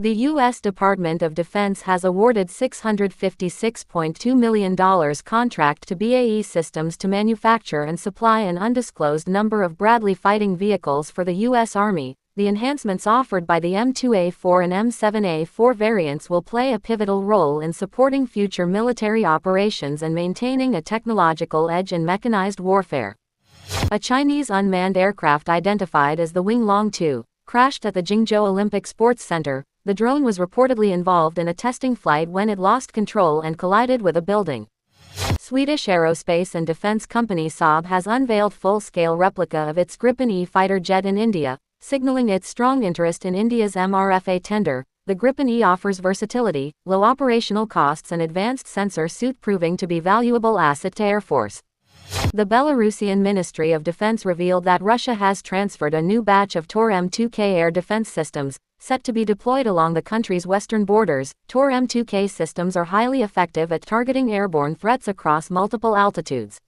The U.S. Department of Defense has awarded $656.2 million contract to BAE Systems to manufacture and supply an undisclosed number of Bradley fighting vehicles for the U.S. Army. The enhancements offered by the M2A4 and M7A4 variants will play a pivotal role in supporting future military operations and maintaining a technological edge in mechanized warfare. A Chinese unmanned aircraft identified as the Wing Long 2 crashed at the Jingzhou Olympic Sports Center. The drone was reportedly involved in a testing flight when it lost control and collided with a building. Swedish aerospace and defense company Saab has unveiled full-scale replica of its Gripen E fighter jet in India, signaling its strong interest in India's MRFA tender. The Gripen E offers versatility, low operational costs and advanced sensor suite, proving to be valuable asset to Air Force. The Belarusian Ministry of Defense revealed that Russia has transferred a new batch of Tor M2K air defense systems, set to be deployed along the country's western borders. Tor M2K systems are highly effective at targeting airborne threats across multiple altitudes.